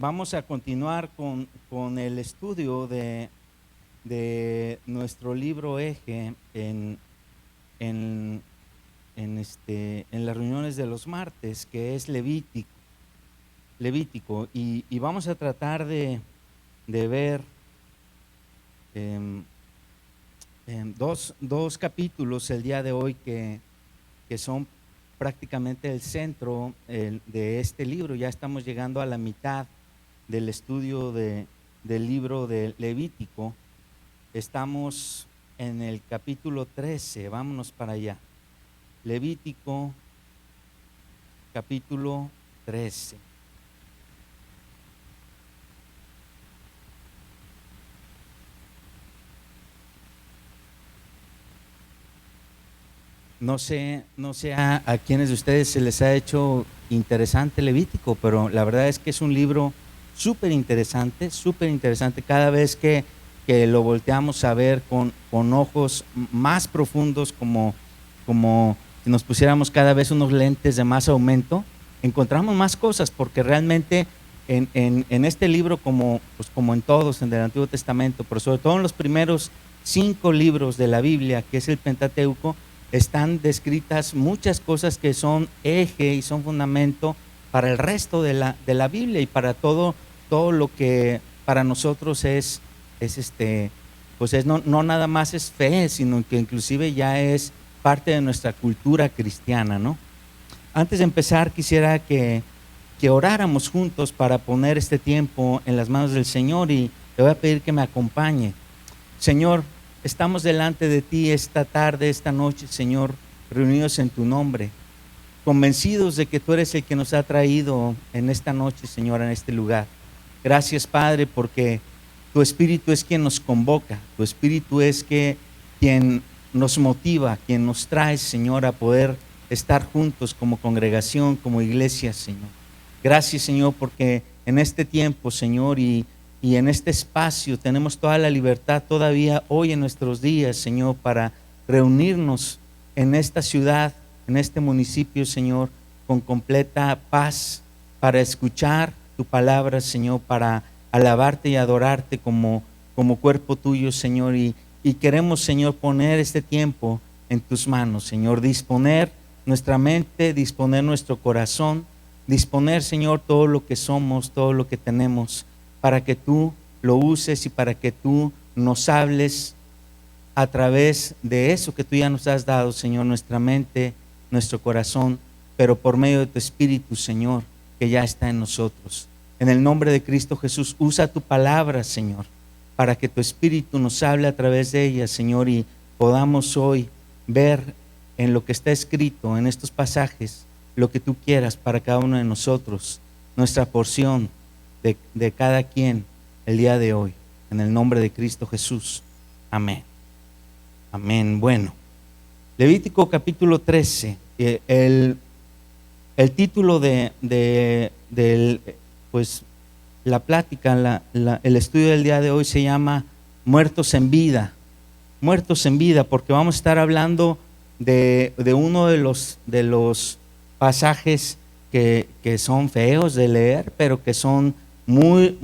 Vamos a continuar con el estudio de nuestro libro eje en, en las reuniones de los martes, que es Levítico, y vamos a tratar de ver dos capítulos el día de hoy que son prácticamente el centro de este libro. Ya estamos llegando a la mitad del estudio del libro de Levítico. Estamos en el capítulo 13, vámonos para allá. Levítico, capítulo 13. No sé a quienes de ustedes se les ha hecho interesante Levítico, pero la verdad es que es un libro súper interesante. Cada vez que lo volteamos a ver con ojos más profundos, como si nos pusiéramos cada vez unos lentes de más aumento, encontramos más cosas, porque realmente en este libro, como en todos en el Antiguo Testamento, pero sobre todo en los primeros 5 libros de la Biblia, que es el Pentateuco, están descritas muchas cosas que son eje y son fundamento para el resto de la Biblia y para todo lo que para nosotros es no nada más es fe, sino que inclusive ya es parte de nuestra cultura cristiana, ¿no? Antes de empezar, quisiera que oráramos juntos para poner este tiempo en las manos del Señor, y le voy a pedir que me acompañe. Señor, estamos delante de ti esta tarde, esta noche, Señor, reunidos en tu nombre, convencidos de que tú eres el que nos ha traído en esta noche, Señor, en este lugar. Gracias, Padre, porque tu Espíritu es quien nos convoca, tu Espíritu es quien nos motiva, quien nos trae, Señor, a poder estar juntos como congregación, como iglesia, Señor. Gracias, Señor, porque en este tiempo, Señor, y en este espacio tenemos toda la libertad todavía hoy en nuestros días, Señor, para reunirnos en esta ciudad, en este municipio, Señor, con completa paz, para escuchar tu palabra, Señor, para alabarte y adorarte como cuerpo tuyo, Señor. Y queremos, Señor, poner este tiempo en tus manos, Señor, disponer nuestra mente, disponer nuestro corazón, disponer, Señor, todo lo que somos, todo lo que tenemos, para que tú lo uses y para que tú nos hables a través de eso que tú ya nos has dado, Señor, nuestra mente, nuestro corazón, pero por medio de tu Espíritu, Señor, que ya está en nosotros. En el nombre de Cristo Jesús, usa tu palabra, Señor, para que tu Espíritu nos hable a través de ella, Señor, y podamos hoy ver en lo que está escrito en estos pasajes lo que tú quieras para cada uno de nosotros, nuestra porción de cada quien el día de hoy, en el nombre de Cristo Jesús. Amén. Amén. Bueno, Levítico capítulo 13, el título pues la plática, el estudio del día de hoy se llama Muertos en Vida. Muertos en Vida, porque vamos a estar hablando de uno de los pasajes que son feos de leer, pero que son muy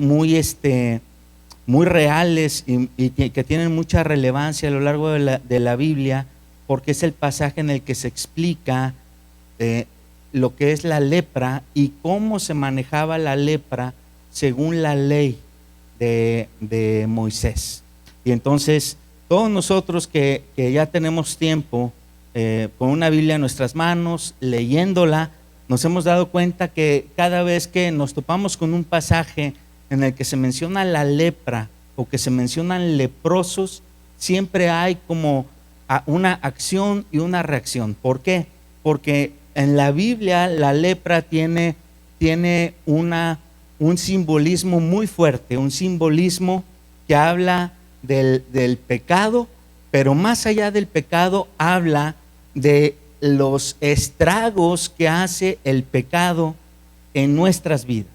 reales y que tienen mucha relevancia a lo largo de la Biblia, porque es el pasaje en el que se explica lo que es la lepra y cómo se manejaba la lepra según la ley de Moisés. Y entonces todos nosotros que ya tenemos tiempo con una Biblia en nuestras manos, leyéndola, nos hemos dado cuenta que cada vez que nos topamos con un pasaje en el que se menciona la lepra o que se mencionan leprosos, siempre hay como una acción y una reacción. ¿Por qué? Porque en la Biblia la lepra tiene un simbolismo muy fuerte, un simbolismo que habla del pecado, pero más allá del pecado habla de los estragos que hace el pecado en nuestras vidas.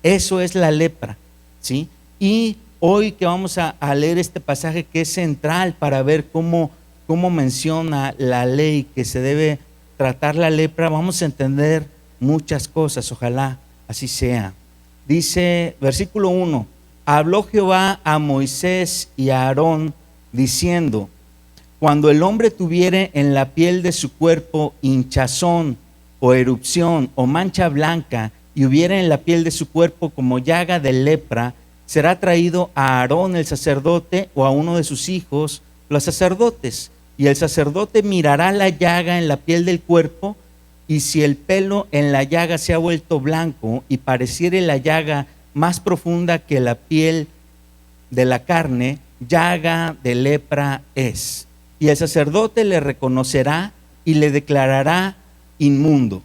Eso es la lepra, ¿sí? Y hoy que vamos a leer este pasaje que es central para ver cómo menciona la ley que se debe tratar la lepra, vamos a entender muchas cosas, ojalá así sea. Dice, versículo 1, habló Jehová a Moisés y a Aarón diciendo, cuando el hombre tuviere en la piel de su cuerpo hinchazón o erupción o mancha blanca y hubiere en la piel de su cuerpo como llaga de lepra, será traído a Aarón el sacerdote o a uno de sus hijos, los sacerdotes, y el sacerdote mirará la llaga en la piel del cuerpo, y si el pelo en la llaga se ha vuelto blanco y pareciere la llaga más profunda que la piel de la carne, llaga de lepra es. Y el sacerdote le reconocerá y le declarará inmundo.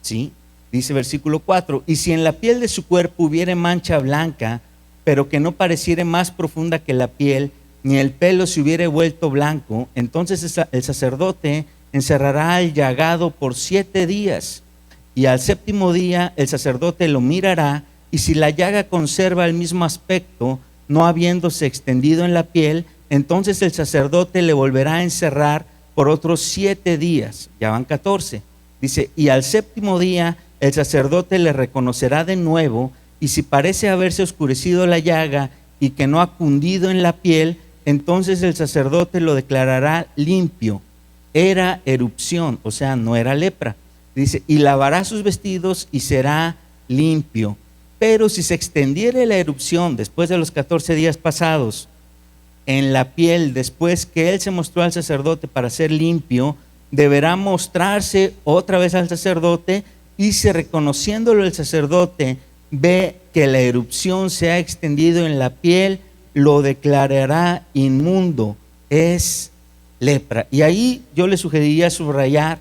¿Sí? Dice versículo 4, y si en la piel de su cuerpo hubiere mancha blanca, pero que no pareciere más profunda que la piel, ni el pelo se hubiere vuelto blanco, entonces el sacerdote encerrará al llagado por 7 días, y al 7º día el sacerdote lo mirará, y si la llaga conserva el mismo aspecto, no habiéndose extendido en la piel, entonces el sacerdote le volverá a encerrar por otros 7 días, ya van 14. Dice, y al 7º día el sacerdote le reconocerá de nuevo, y si parece haberse oscurecido la llaga y que no ha cundido en la piel, entonces el sacerdote lo declarará limpio. Era erupción, o sea, no era lepra. Dice, y lavará sus vestidos y será limpio. Pero si se extendiere la erupción después de los 14 días pasados en la piel, después que él se mostró al sacerdote para ser limpio, deberá mostrarse otra vez al sacerdote, y si reconociéndolo el sacerdote ve que la erupción se ha extendido en la piel, lo declarará inmundo, es lepra. Y ahí yo le sugeriría subrayar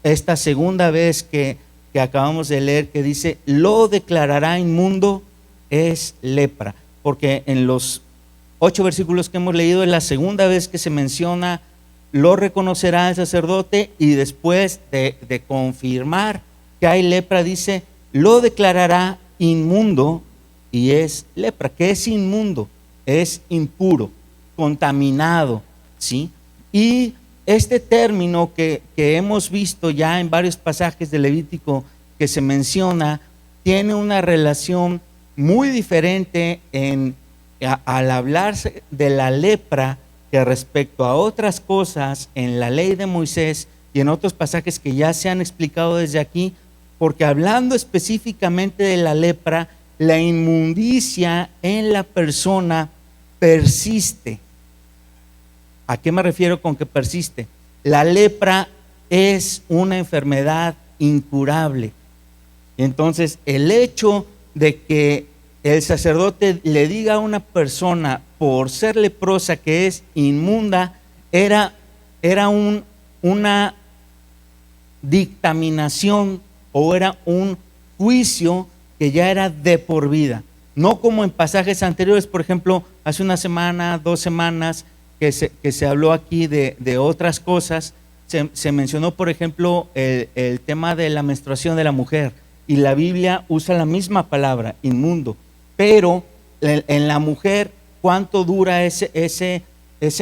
esta segunda vez que acabamos de leer, que dice, lo declarará inmundo, es lepra, porque en los 8 versículos que hemos leído es la segunda vez que se menciona, lo reconocerá el sacerdote, y después de confirmar que hay lepra, dice, lo declarará inmundo, y es lepra. ¿Qué es inmundo? Es impuro, contaminado, ¿sí? Y este término que hemos visto ya en varios pasajes de Levítico que se menciona, tiene una relación muy diferente al hablarse de la lepra que respecto a otras cosas en la ley de Moisés y en otros pasajes que ya se han explicado desde aquí, porque hablando específicamente de la lepra, la inmundicia en la persona persiste. ¿A qué me refiero con que persiste? La lepra es una enfermedad incurable. Entonces, el hecho de que el sacerdote le diga a una persona por ser leprosa que es inmunda, era una dictaminación, o era un juicio que ya era de por vida. No como en pasajes anteriores, por ejemplo, hace una semana, 2 semanas, que se habló aquí de otras cosas. Se mencionó, por ejemplo, el tema de la menstruación de la mujer, y la Biblia usa la misma palabra, inmundo. Pero en la mujer, ¿cuánto dura ese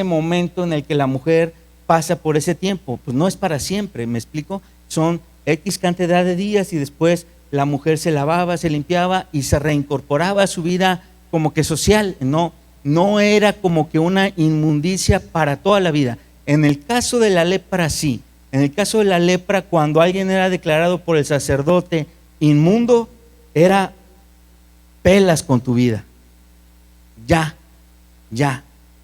momento en el que la mujer pasa por ese tiempo? Pues no es para siempre, ¿me explico? Son X cantidad de días, y después la mujer se lavaba, se limpiaba y se reincorporaba a su vida como que social. No era como que una inmundicia para toda la vida. En el caso de la lepra, sí. En el caso de la lepra, cuando alguien era declarado por el sacerdote inmundo, era pelas con tu vida. Ya,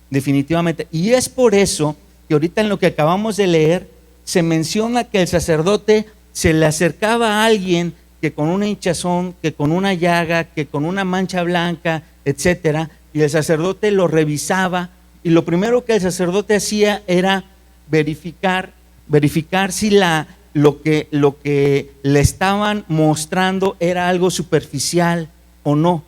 definitivamente. Y es por eso que ahorita en lo que acabamos de leer, se menciona que el sacerdote se le acercaba a alguien que con una hinchazón, que con una llaga, que con una mancha blanca, etcétera, y el sacerdote lo revisaba, y lo primero que el sacerdote hacía era verificar si lo que le estaban mostrando era algo superficial o no.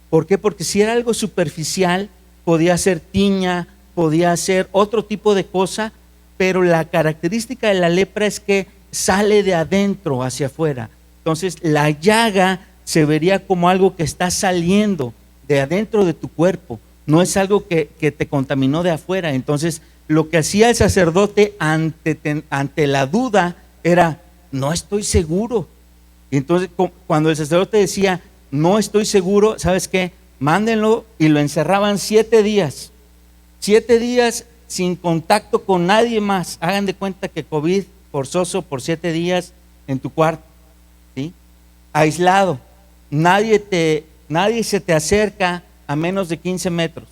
¿Por qué? Porque si era algo superficial, podía ser tiña, podía ser otro tipo de cosa, pero la característica de la lepra es que sale de adentro hacia afuera. Entonces la llaga se vería como algo que está saliendo de adentro de tu cuerpo, no es algo que te contaminó de afuera. Entonces lo que hacía el sacerdote ante la duda era, no estoy seguro. Y entonces cuando el sacerdote decía, no estoy seguro, ¿sabes qué? Mándenlo, y lo encerraban 7 días. 7 días sin contacto con nadie más. Hagan de cuenta que COVID forzoso por 7 días en tu cuarto, ¿sí? Aislado. Nadie se te acerca a menos de 15 metros,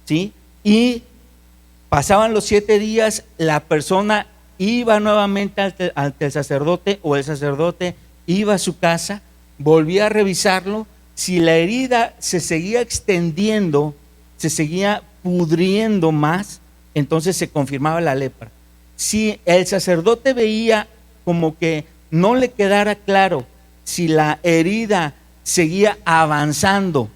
¿sí? Y pasaban los 7 días, la persona iba nuevamente ante el sacerdote, o el sacerdote iba a su casa, volvía a revisarlo. Si la herida se seguía extendiendo, se seguía pudriendo más, entonces se confirmaba la lepra. Si el sacerdote veía como que no le quedara claro si la herida seguía avanzando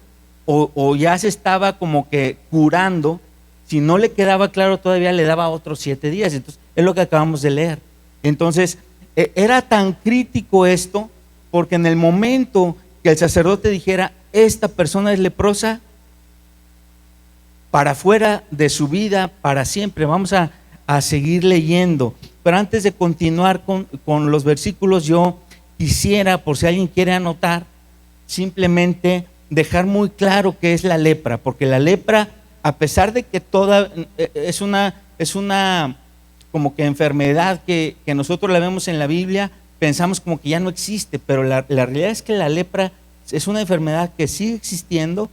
o ya se estaba como que curando, si no le quedaba claro todavía, le daba otros 7 días. Entonces, es lo que acabamos de leer. Entonces, era tan crítico esto, porque en el momento que el sacerdote dijera, esta persona es leprosa, para fuera de su vida, para siempre. Vamos a seguir leyendo. Pero antes de continuar con los versículos, yo quisiera, por si alguien quiere anotar, simplemente dejar muy claro qué es la lepra, porque la lepra, a pesar de que toda es una como que enfermedad que nosotros la vemos en la Biblia, pensamos como que ya no existe, pero la realidad es que la lepra es una enfermedad que sigue existiendo,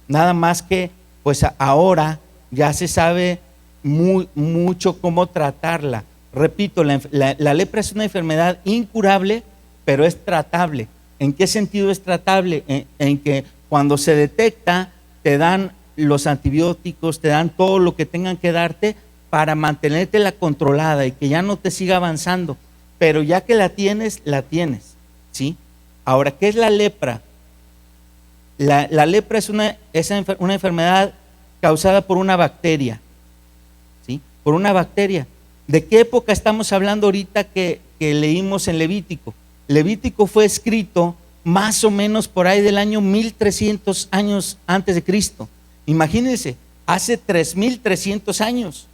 nada más que pues ahora ya se sabe mucho cómo tratarla. Repito, la lepra es una enfermedad incurable, pero es tratable. ¿En qué sentido es tratable? En que cuando se detecta, te dan los antibióticos, te dan todo lo que tengan que darte para mantenértela controlada y que ya no te siga avanzando. Pero ya que la tienes, ¿sí? Ahora, ¿qué es la lepra? La lepra es una enfermedad causada por una bacteria, ¿sí? Por una bacteria. ¿De qué época estamos hablando ahorita que leímos en Levítico? Levítico fue escrito más o menos por ahí del año 1300 años antes de Cristo. Imagínense, hace 3300 años.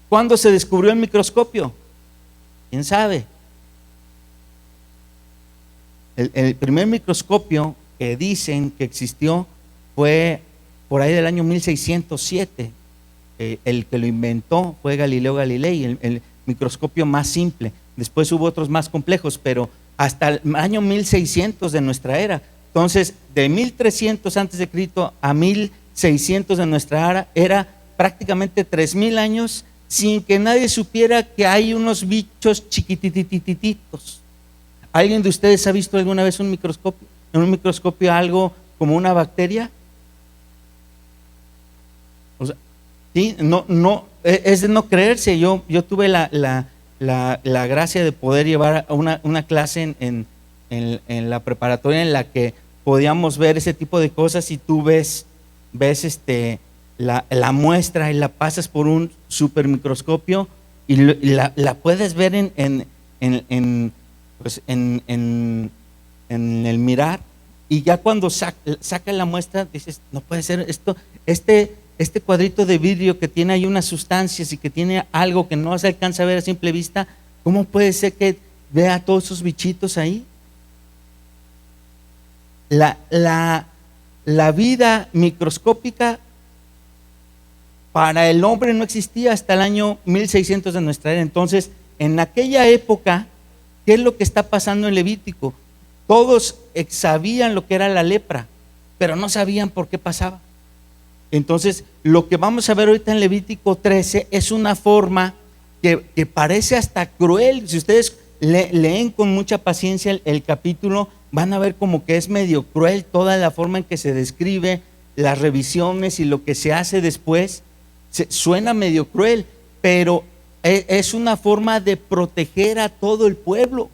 ¿Cuándo se descubrió el microscopio? ¿Quién sabe? El primer microscopio que dicen que existió fue por ahí del año 1607. El que lo inventó fue Galileo Galilei, el microscopio más simple. Después hubo otros más complejos, pero hasta el año 1600 de nuestra era. Entonces, de 1300 antes de Cristo a 1600 de nuestra era, prácticamente 3000 años sin que nadie supiera que hay unos bichos chiquititititos. ¿Alguien de ustedes ha visto alguna vez un microscopio? ¿En un microscopio algo como una bacteria? O sea, sí, no, es de no creerse. Yo tuve la gracia de poder llevar una clase en la preparatoria en la que podíamos ver ese tipo de cosas, y tú ves la muestra y la pasas por un supermicroscopio y la puedes ver en el mirar, y ya cuando saca la muestra dices, no puede ser esto, este cuadrito de vidrio que tiene ahí unas sustancias y que tiene algo que no se alcanza a ver a simple vista, ¿cómo puede ser que vea todos esos bichitos ahí? La vida microscópica para el hombre no existía hasta el año 1600 de nuestra era. Entonces, en aquella época, ¿qué es lo que está pasando en Levítico? Todos sabían lo que era la lepra, pero no sabían por qué pasaba. Entonces, lo que vamos a ver ahorita en Levítico 13 es una forma que parece hasta cruel. Si ustedes leen con mucha paciencia el capítulo, van a ver como que es medio cruel toda la forma en que se describe, las revisiones y lo que se hace después. Suena medio cruel, pero es una forma de proteger a todo el pueblo.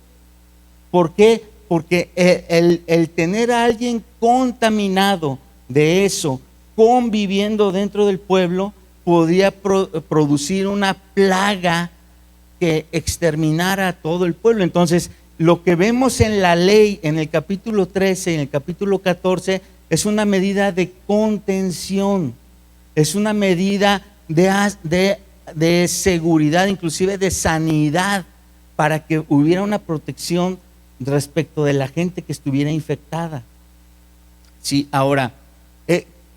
¿Por qué? Porque el tener a alguien contaminado de eso, conviviendo dentro del pueblo, podía producir una plaga que exterminara a todo el pueblo. Entonces, lo que vemos en la ley, en el capítulo 13 y en el capítulo 14, es una medida de contención, es una medida de seguridad, inclusive de sanidad, para que hubiera una protección respecto de la gente que estuviera infectada. Sí, ahora,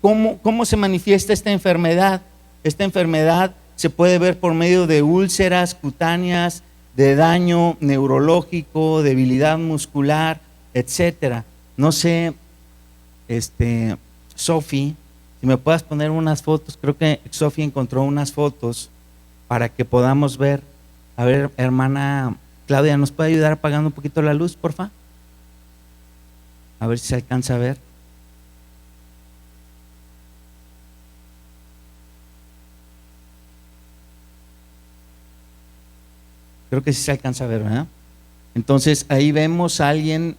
¿cómo se manifiesta esta enfermedad? Esta enfermedad se puede ver por medio de úlceras cutáneas, de daño neurológico, debilidad muscular, etcétera. No sé, Sofi, si me puedas poner unas fotos. Creo que Sofi encontró unas fotos para que podamos ver. A ver, hermana Claudia, ¿nos puede ayudar apagando un poquito la luz, porfa? A ver si se alcanza a ver. Creo que sí se alcanza a ver, ¿verdad? Entonces ahí vemos a alguien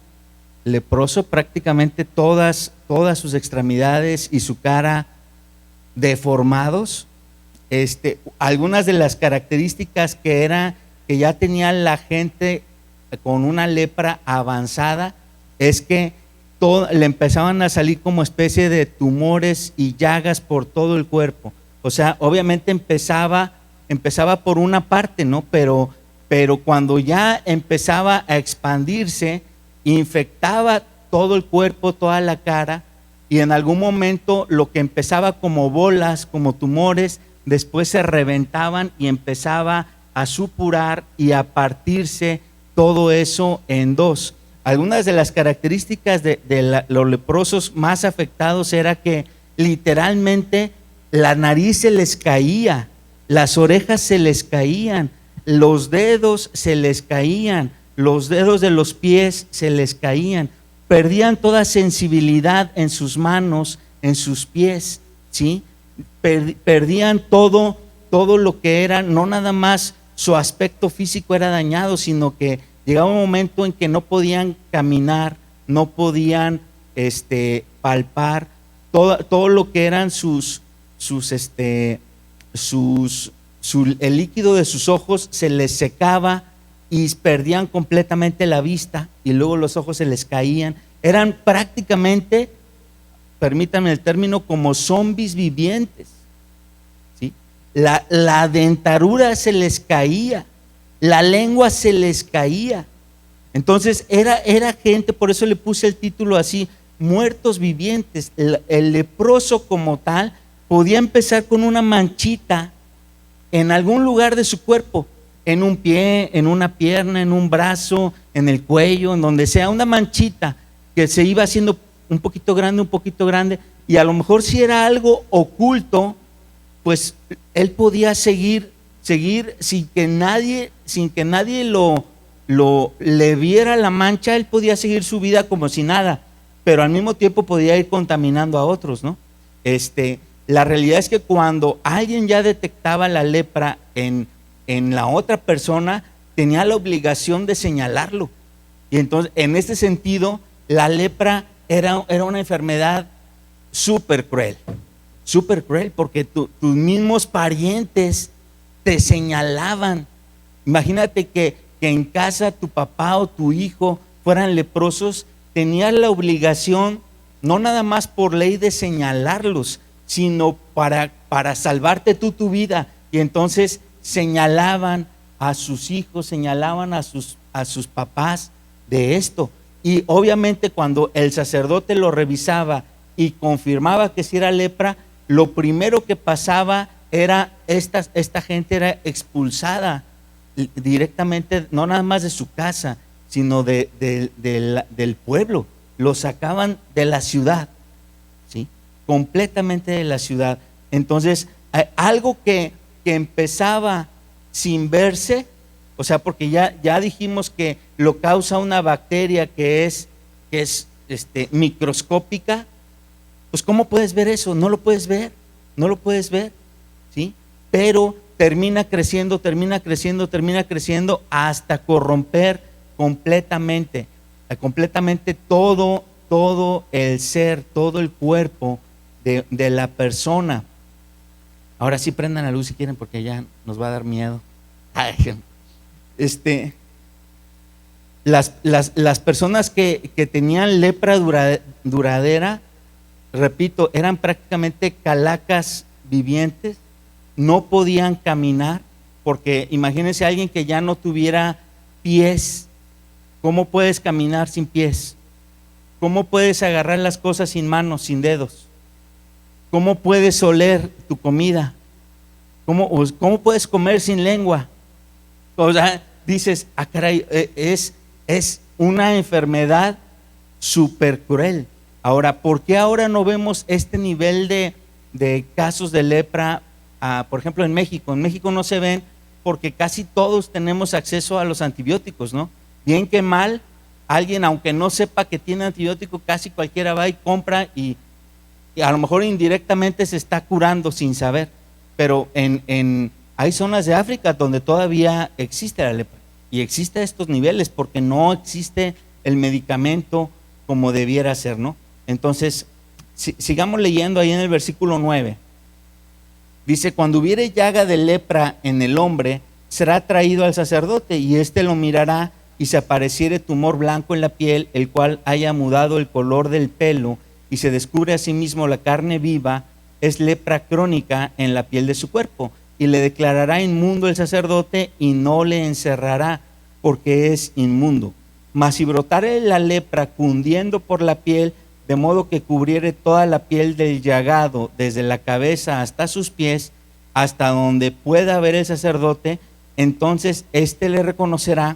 leproso, prácticamente todas sus extremidades y su cara deformados. Algunas de las características que ya tenía la gente con una lepra avanzada es que le empezaban a salir como especie de tumores y llagas por todo el cuerpo. O sea, obviamente empezaba por una parte, ¿no? Pero cuando ya empezaba a expandirse, infectaba todo el cuerpo, toda la cara, y en algún momento lo que empezaba como bolas, como tumores, después se reventaban y empezaba a supurar y a partirse todo eso en dos. Algunas de las características de los leprosos más afectados era que literalmente la nariz se les caía, las orejas se les caían, los dedos se les caían, los dedos de los pies se les caían, perdían toda sensibilidad en sus manos, en sus pies, ¿sí? Perdían todo lo que era, no nada más su aspecto físico era dañado, sino que llegaba un momento en que no podían caminar, no podían palpar, todo lo que eran el líquido de sus ojos se les secaba y perdían completamente la vista, y luego los ojos se les caían. Eran prácticamente, permítanme el término, como zombies vivientes, ¿sí? La dentadura se les caía, la lengua se les caía. Entonces era gente, por eso le puse el título así, muertos vivientes. El leproso como tal podía empezar con una manchita en algún lugar de su cuerpo, en un pie, en una pierna, en un brazo, en el cuello, en donde sea, una manchita que se iba haciendo un poquito grande, y a lo mejor si era algo oculto, pues él podía seguir sin que nadie le viera la mancha. Él podía seguir su vida como si nada, pero al mismo tiempo podía ir contaminando a otros, ¿no? La realidad es que cuando alguien ya detectaba la lepra en la otra persona, tenía la obligación de señalarlo. Y entonces, en este sentido, la lepra era una enfermedad súper cruel, porque tus mismos parientes te señalaban. Imagínate que en casa tu papá o tu hijo fueran leprosos, tenías la obligación, no nada más por ley de señalarlos, sino para salvarte tu vida. Y entonces señalaban a sus hijos, señalaban a sus papás de esto. Y obviamente cuando el sacerdote lo revisaba y confirmaba que si era lepra, lo primero que pasaba era esta gente era expulsada directamente, no nada más de su casa, sino del pueblo. Lo sacaban de la ciudad, ¿sí? Completamente de la ciudad. Entonces, algo que empezaba sin verse, o sea, porque ya dijimos que lo causa una bacteria que es microscópica. Pues ¿cómo puedes ver eso? No lo puedes ver, ¿sí? Pero termina creciendo hasta corromper completamente todo el ser, todo el cuerpo de la persona. Ahora sí prendan la luz si quieren, porque ya nos va a dar miedo. Las personas que tenían lepra duradera, repito, eran prácticamente calacas vivientes, no podían caminar, porque imagínense a alguien que ya no tuviera pies ¿Cómo puedes caminar sin pies? ¿Cómo puedes agarrar las cosas sin manos, sin dedos? ¿Cómo puedes oler tu comida? ¿Cómo puedes comer sin lengua? O sea, dices, ah, caray, es una enfermedad súper cruel. Ahora, ¿por qué ahora no vemos este nivel de casos de lepra? Por ejemplo, en México. En México no se ven porque casi todos tenemos acceso a los antibióticos, ¿no? Bien que mal, alguien, aunque no sepa que tiene antibiótico, casi cualquiera va y compra y a lo mejor indirectamente se está curando sin saber. Pero hay zonas de África donde todavía existe la lepra y existe a estos niveles porque no existe el medicamento como debiera ser, ¿no? Entonces, sigamos leyendo ahí en el versículo 9. Dice, cuando hubiere llaga de lepra en el hombre, será traído al sacerdote y éste lo mirará, y se apareciere tumor blanco en la piel, el cual haya mudado el color del pelo, y se descubre asimismo la carne viva, es lepra crónica en la piel de su cuerpo, y le declarará inmundo el sacerdote y no le encerrará, porque es inmundo. Mas si brotare la lepra cundiendo por la piel, de modo que cubriere toda la piel del llagado, desde la cabeza hasta sus pies, hasta donde pueda ver el sacerdote, entonces éste le reconocerá,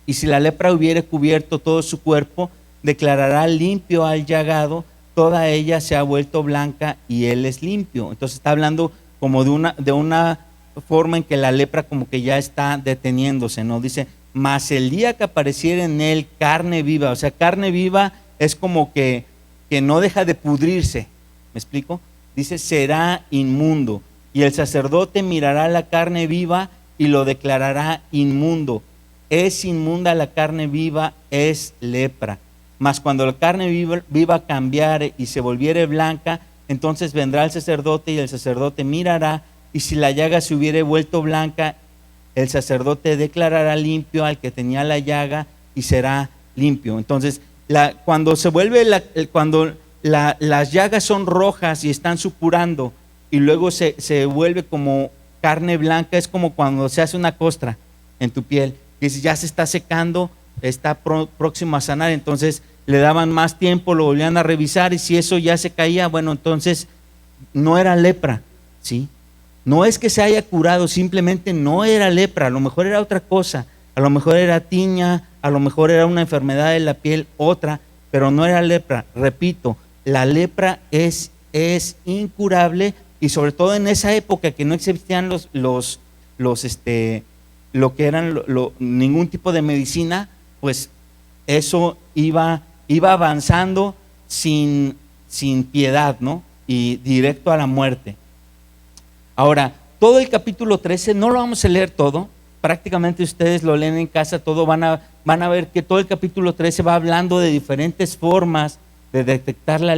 y si la lepra hubiere cubierto todo su cuerpo, declarará limpio al llagado, toda ella se ha vuelto blanca y él es limpio. Entonces está hablando como de una forma en que la lepra como que ya está deteniéndose, ¿no? Dice, mas el día que apareciera en él carne viva, o sea, carne viva es como que no deja de pudrirse, ¿me explico? Dice, será inmundo, y el sacerdote mirará la carne viva y lo declarará inmundo. Es inmunda la carne viva, es lepra. Mas cuando la carne viva cambiare y se volviere blanca, entonces vendrá el sacerdote y el sacerdote mirará, y si la llaga se hubiere vuelto blanca, el sacerdote declarará limpio al que tenía la llaga y será limpio. Entonces, cuando las llagas son rojas y están supurando y luego se vuelve como carne blanca, es como cuando se hace una costra en tu piel, que ya se está secando, está próximo a sanar. Entonces le daban más tiempo, lo volvían a revisar, y si eso ya se caía, bueno, entonces no era lepra, ¿sí? No es que se haya curado, simplemente no era lepra, a lo mejor era otra cosa, a lo mejor era tiña, a lo mejor era una enfermedad de la piel, otra, pero no era lepra. Repito, la lepra es incurable, y sobre todo en esa época que no existían lo que eran ningún tipo de medicina, pues eso iba avanzando sin piedad, ¿no? Y directo a la muerte. Ahora, todo el capítulo 13, no lo vamos a leer todo, prácticamente ustedes lo leen en casa, todo van a ver que todo el capítulo 13 va hablando de diferentes formas de detectar la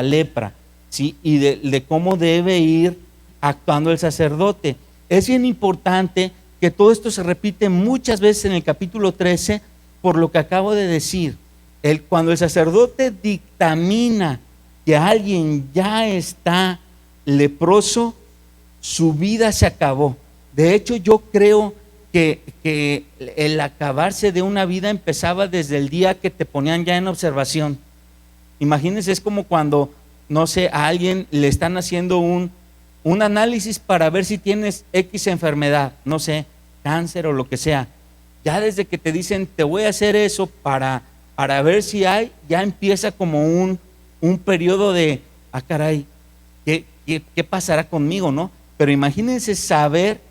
lepra, ¿sí? Y de cómo debe ir actuando el sacerdote. Es bien importante que todo esto se repite muchas veces en el capítulo 13 por lo que acabo de decir. Cuando el sacerdote dictamina que alguien ya está leproso, su vida se acabó. De hecho, yo creo que el acabarse de una vida empezaba desde el día que te ponían ya en observación. Imagínense, es como cuando, no sé, a alguien le están haciendo un análisis para ver si tienes X enfermedad, no sé, cáncer o lo que sea. Ya desde que te dicen, te voy a hacer eso para ver si hay, ya empieza como un periodo de, ah, caray, ¿qué pasará conmigo, no? Pero imagínense saber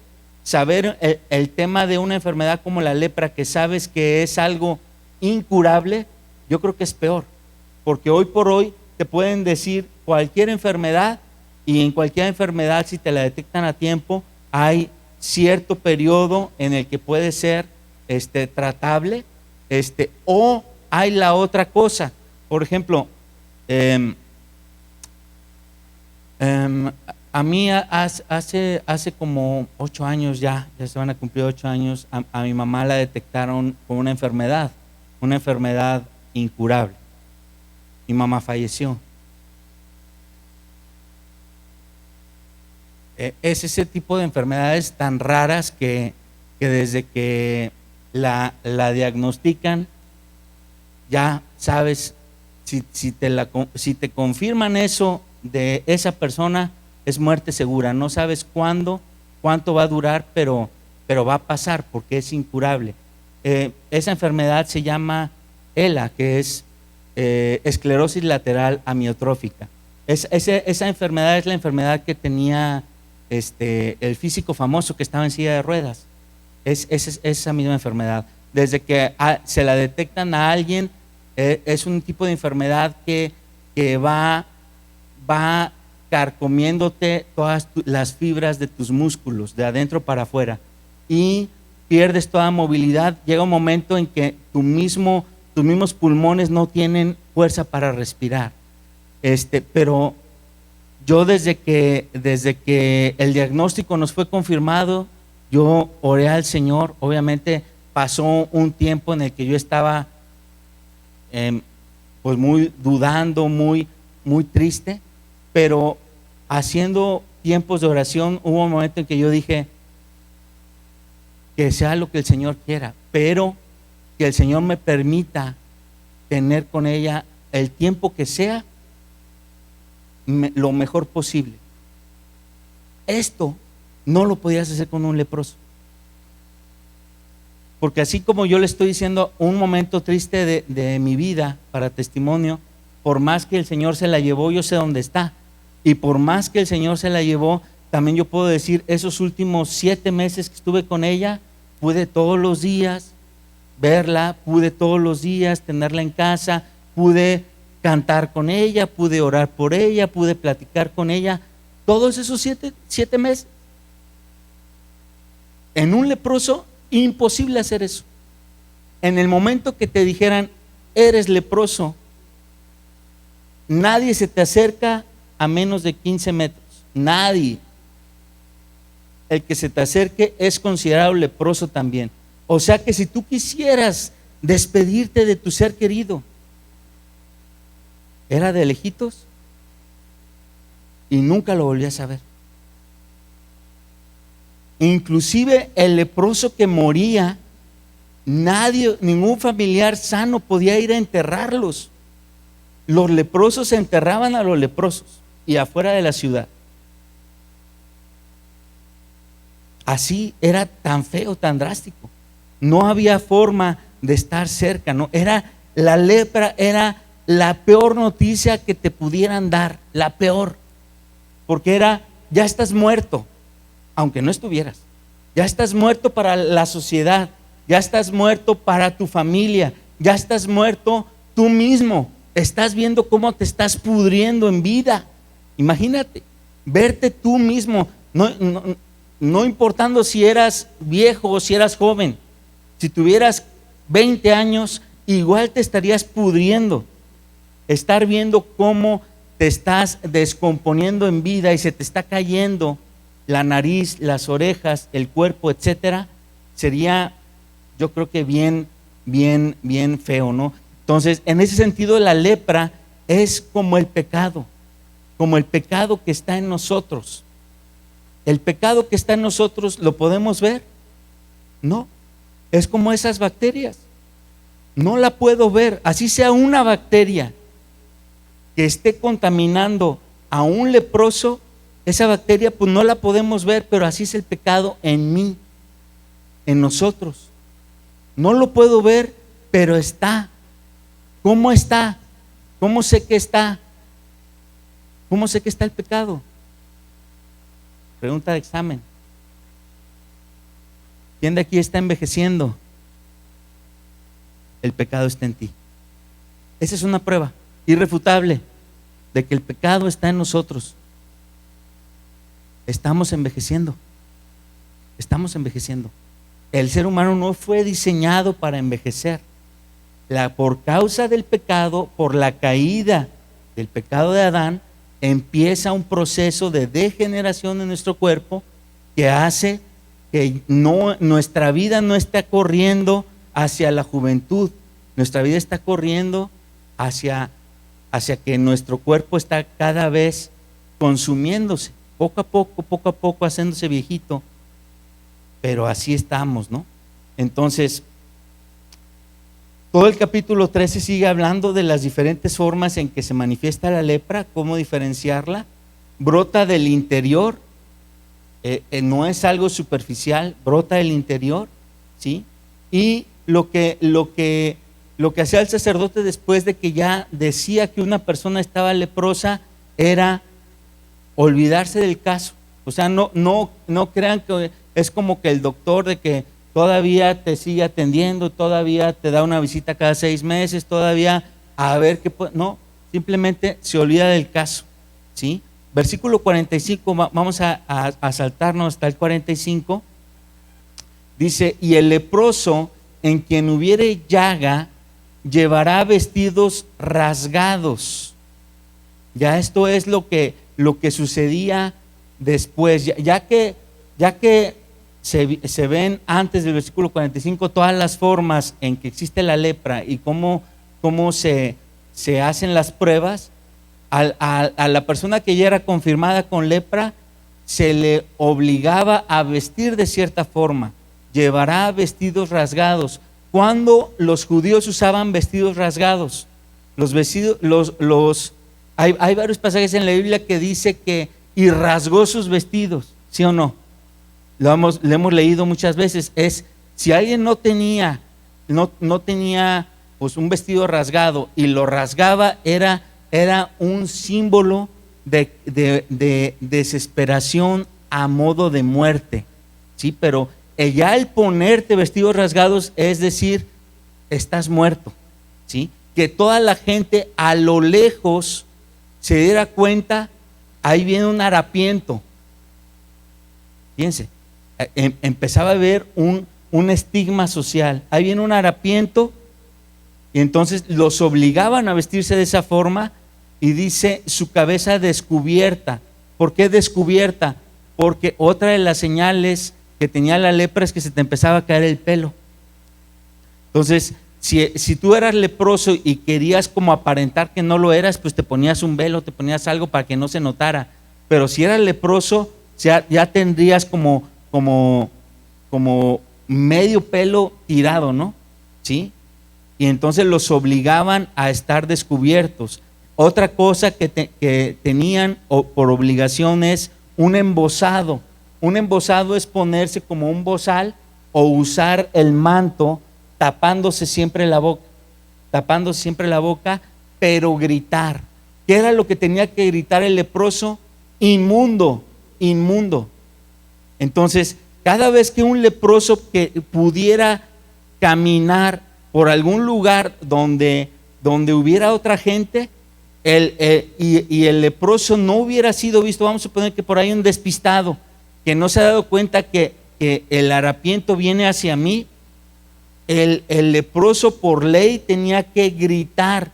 el tema de una enfermedad como la lepra, que sabes que es algo incurable. Yo creo que es peor, porque hoy por hoy te pueden decir cualquier enfermedad, y en cualquier enfermedad, si te la detectan a tiempo, hay cierto periodo en el que puede ser tratable, o hay la otra cosa. Por ejemplo, a mí hace como 8 años, ya se van a cumplir 8 años, a mi mamá la detectaron con una enfermedad incurable. Mi mamá falleció. Es ese tipo de enfermedades tan raras que desde que la diagnostican, ya sabes, si te confirman eso de esa persona, es muerte segura. No sabes cuánto va a durar, pero va a pasar porque es incurable. Esa enfermedad se llama ELA, que es esclerosis lateral amiotrófica. Esa enfermedad es la enfermedad que tenía el físico famoso que estaba en silla de ruedas. Es esa misma enfermedad. Desde que se la detectan a alguien, es un tipo de enfermedad que va carcomiéndote todas las fibras de tus músculos, de adentro para afuera, y pierdes toda movilidad. Llega un momento en que tus mismos pulmones no tienen fuerza para respirar. Pero yo desde que el diagnóstico nos fue confirmado, yo oré al Señor. Obviamente pasó un tiempo en el que yo estaba pues muy dudando, muy triste, pero haciendo tiempos de oración hubo un momento en que yo dije que sea lo que el Señor quiera, pero que el Señor me permita tener con ella el tiempo que sea lo mejor posible. Esto no lo podías hacer con un leproso, porque así como yo le estoy diciendo un momento triste de mi vida para testimonio, por más que el Señor se la llevó, yo sé dónde está, y por más que el Señor se la llevó, también yo puedo decir, esos últimos 7 meses que estuve con ella, pude todos los días verla, pude todos los días tenerla en casa, pude cantar con ella, pude orar por ella, pude platicar con ella, todos esos 7 meses. En un leproso, imposible hacer eso. En el momento que te dijeran, eres leproso, nadie se te acerca a menos de 15 metros, nadie. El que se te acerque es considerado leproso también. O sea que si tú quisieras despedirte de tu ser querido, era de lejitos y nunca lo volvías a ver. Inclusive el leproso que moría, ningún familiar sano podía ir a enterrarlos. Los leprosos enterraban a los leprosos y afuera de la ciudad. Así era tan feo, tan drástico. No había forma de estar cerca, ¿no? La lepra era la peor noticia que te pudieran dar, la peor, porque era, ya estás muerto, aunque no estuvieras, ya estás muerto para la sociedad, ya estás muerto para tu familia, ya estás muerto tú mismo, estás viendo cómo te estás pudriendo en vida. Imagínate, verte tú mismo, no importando si eras viejo o si eras joven, si tuvieras 20 años, igual te estarías pudriendo. Estar viendo cómo te estás descomponiendo en vida y se te está cayendo la nariz, las orejas, el cuerpo, etcétera, sería, yo creo que bien feo, ¿no? Entonces, en ese sentido, la lepra es como el pecado que está en nosotros. El pecado que está en nosotros, ¿lo podemos ver? No, es como esas bacterias. No la puedo ver, así sea una bacteria que esté contaminando a un leproso, esa bacteria pues no la podemos ver, pero así es el pecado en mí, en nosotros. No lo puedo ver, pero está. ¿Cómo está? ¿Cómo sé que está? ¿Cómo sé que está el pecado? Pregunta de examen. ¿Quién de aquí está envejeciendo? El pecado está en ti. Esa es una prueba irrefutable de que el pecado está en nosotros. Estamos envejeciendo. Estamos envejeciendo. El ser humano no fue diseñado para envejecer. Por causa del pecado, por la caída del pecado de Adán, empieza un proceso de degeneración en nuestro cuerpo que hace que nuestra vida no está corriendo hacia la juventud, nuestra vida está corriendo hacia que nuestro cuerpo está cada vez consumiéndose, poco a poco haciéndose viejito, pero así estamos, ¿no? Entonces, Todo el capítulo 13 sigue hablando de las diferentes formas en que se manifiesta la lepra, cómo diferenciarla. Brota del interior, no es algo superficial, brota del interior, ¿sí? Y lo que hacía el sacerdote después de que ya decía que una persona estaba leprosa era olvidarse del caso. O sea, no crean que es como que el doctor de que todavía te sigue atendiendo, todavía te da una visita cada 6 meses, todavía a ver qué puede. No, simplemente se olvida del caso, ¿sí? Versículo 45, vamos a saltarnos hasta el 45. Dice: y el leproso en quien hubiere llaga llevará vestidos rasgados. Ya esto es lo que sucedía después, ya que se ven antes del versículo 45 todas las formas en que existe la lepra y cómo se hacen las pruebas. A la persona que ya era confirmada con lepra se le obligaba a vestir de cierta forma, llevará vestidos rasgados. ¿Cuándo los judíos usaban vestidos rasgados? Los vestidos, hay varios pasajes en la Biblia que dice que y rasgó sus vestidos, ¿sí o no? Lo hemos leído muchas veces. Es si alguien no tenía pues un vestido rasgado y lo rasgaba, era un símbolo de desesperación a modo de muerte, ¿sí? Pero ya el ponerte vestidos rasgados es decir, estás muerto, ¿sí? Que toda la gente a lo lejos se diera cuenta, ahí viene un harapiento. Fíjense, empezaba a haber un estigma social, ahí viene un harapiento, y entonces los obligaban a vestirse de esa forma. Y dice su cabeza descubierta. ¿Por qué descubierta? Porque otra de las señales que tenía la lepra es que se te empezaba a caer el pelo. Entonces, si tú eras leproso y querías como aparentar que no lo eras, pues te ponías un velo, te ponías algo para que no se notara. Pero si eras leproso, ya tendrías como medio pelo tirado, ¿no? ¿Sí? Y entonces los obligaban a estar descubiertos. Otra cosa que tenían por obligación es un embozado. Un embozado es ponerse como un bozal o usar el manto tapándose siempre la boca, pero gritar. ¿Qué era lo que tenía que gritar el leproso? Inmundo, inmundo. Entonces, cada vez que un leproso que pudiera caminar por algún lugar donde hubiera otra gente, y el leproso no hubiera sido visto, vamos a suponer que por ahí un despistado que no se ha dado cuenta que el harapiento viene hacia mí, el leproso por ley tenía que gritar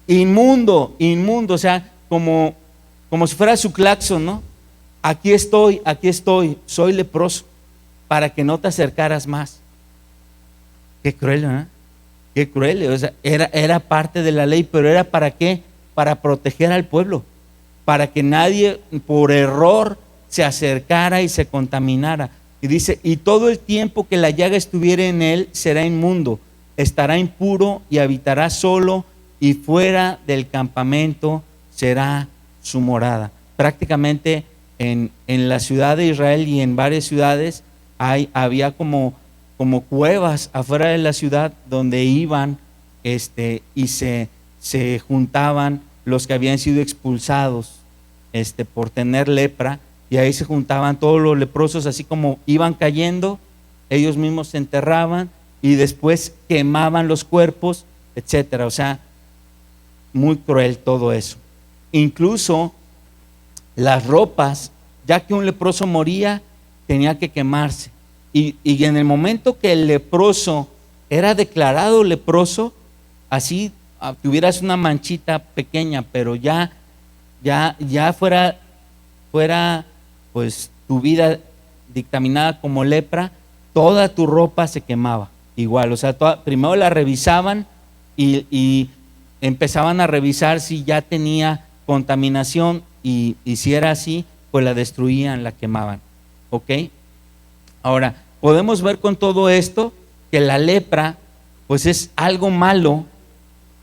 inmundo, inmundo, o sea, como si fuera su claxon, ¿no? Aquí estoy, soy leproso, para que no te acercaras más. Qué cruel, ¿no? Qué cruel, o sea, era parte de la ley, pero ¿era para qué? Para proteger al pueblo, para que nadie por error se acercara y se contaminara. Y dice: y todo el tiempo que la llaga estuviera en él será inmundo, estará impuro y habitará solo, y fuera del campamento será su morada. Prácticamente en la ciudad de Israel y en varias ciudades había como cuevas afuera de la ciudad donde iban y se juntaban los que habían sido expulsados por tener lepra, y ahí se juntaban todos los leprosos, así como iban cayendo, ellos mismos se enterraban y después quemaban los cuerpos, etcétera. O sea, muy cruel todo eso. Incluso las ropas, ya que un leproso moría, tenía que quemarse. Y en el momento que el leproso era declarado leproso, así tuvieras una manchita pequeña, pero ya fuera pues tu vida dictaminada como lepra, toda tu ropa se quemaba igual. O sea, primero la revisaban y empezaban a revisar si ya tenía contaminación, y si era así, pues la destruían, la quemaban. ¿Ok? Ahora, podemos ver con todo esto que la lepra pues es algo malo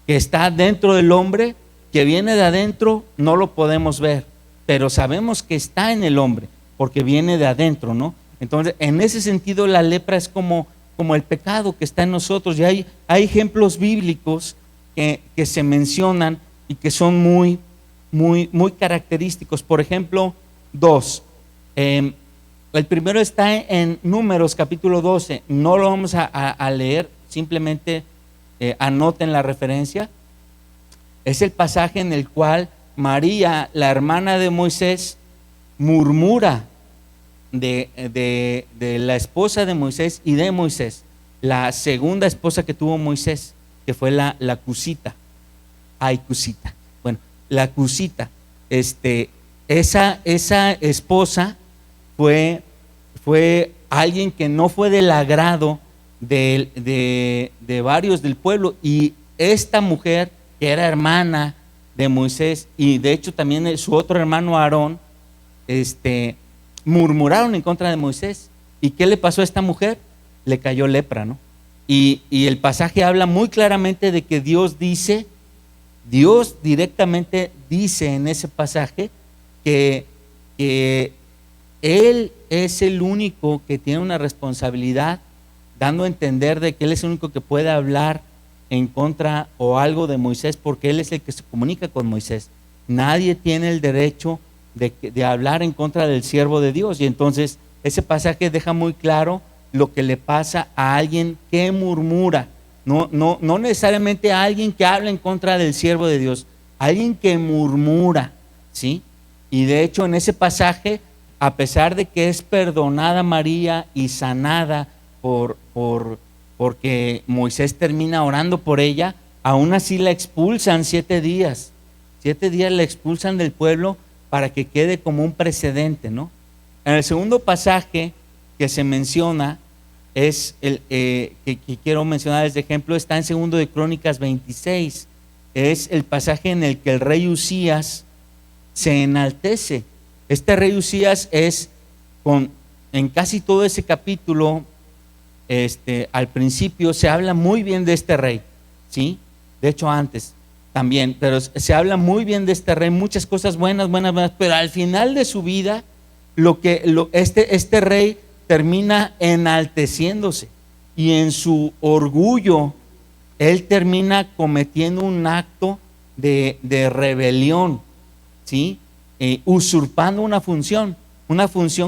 que está dentro del hombre, que viene de adentro, no lo podemos ver, pero sabemos que está en el hombre, porque viene de adentro, ¿no? Entonces, en ese sentido, la lepra es como el pecado que está en nosotros. Y hay ejemplos bíblicos que se mencionan y que son muy característicos. Por ejemplo, dos. El primero está en Números capítulo 12. No lo vamos a leer, simplemente anoten la referencia. Es el pasaje en el cual María, la hermana de Moisés, murmura de la esposa de Moisés y de Moisés, la segunda esposa que tuvo Moisés, que fue la Cusita. Cusita. Bueno, la Cusita, esa esposa fue alguien que no fue del agrado de varios del pueblo, y esta mujer, que era hermana de Moisés, y de hecho también su otro hermano Aarón, murmuraron en contra de Moisés. ¿Y qué le pasó a esta mujer? Le cayó lepra, ¿no? Y el pasaje habla muy claramente de que Dios directamente dice en ese pasaje que Él es el único que tiene una responsabilidad, dando a entender de que Él es el único que puede hablar en contra o algo de Moisés, porque Él es el que se comunica con Moisés. Nadie tiene el derecho de hablar en contra del siervo de Dios. Y entonces ese pasaje deja muy claro lo que le pasa a alguien que murmura. No necesariamente a alguien que habla en contra del siervo de Dios, alguien que murmura, ¿sí? Y de hecho en ese pasaje, a pesar de que es perdonada María y sanada porque Moisés termina orando por ella, aún así la expulsan 7 días. 7 días la expulsan del pueblo para que quede como un precedente, ¿no? En el segundo pasaje que se menciona, es el que quiero mencionar desde ejemplo, está en 2 de Crónicas 26. Es el pasaje en el que el rey Usías se enaltece. Este rey Usías en casi todo ese capítulo, al principio se habla muy bien de este rey, ¿sí? De hecho antes también, pero se habla muy bien de este rey, muchas cosas buenas, pero al final de su vida, este rey termina enalteciéndose, y en su orgullo él termina cometiendo un acto de rebelión, ¿sí? Usurpando una función